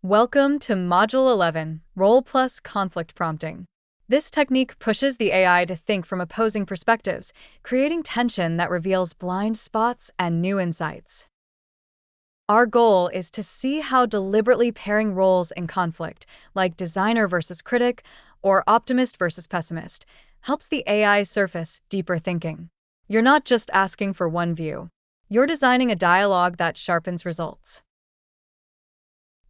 Welcome to Module 11, Role plus Conflict Prompting. This technique pushes the AI to think from opposing perspectives, creating tension that reveals blind spots and new insights. Our goal is to see how deliberately pairing roles in conflict, like designer versus critic or optimist versus pessimist, helps the AI surface deeper thinking. You're not just asking for one view, you're designing a dialogue that sharpens results.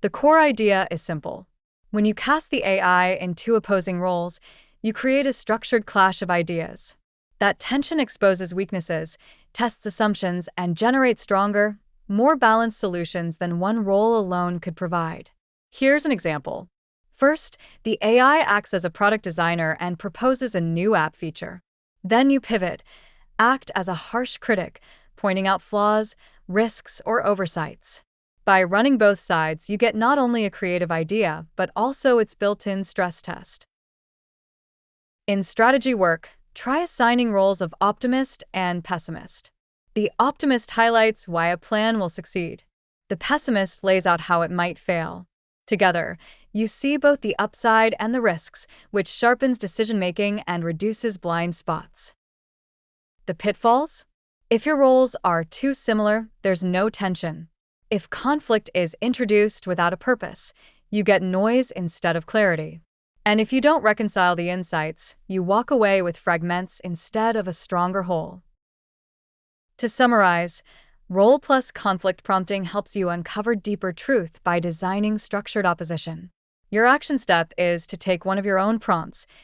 The core idea is simple. When you cast the AI in two opposing roles, you create a structured clash of ideas. That tension exposes weaknesses, tests assumptions, and generates stronger, more balanced solutions than one role alone could provide. Here's an example. First, the AI acts as a product designer and proposes a new app feature. Then you pivot, act as a harsh critic, pointing out flaws, risks, or oversights. By running both sides, you get not only a creative idea, but also its built-in stress test. In strategy work, try assigning roles of optimist and pessimist. The optimist highlights why a plan will succeed. The pessimist lays out how it might fail. Together, you see both the upside and the risks, which sharpens decision-making and reduces blind spots. The pitfalls? If your roles are too similar, there's no tension. If conflict is introduced without a purpose, you get noise instead of clarity. And if you don't reconcile the insights, you walk away with fragments instead of a stronger whole. To summarize, role plus conflict prompting helps you uncover deeper truth by designing structured opposition. Your action step is to take one of your own prompts,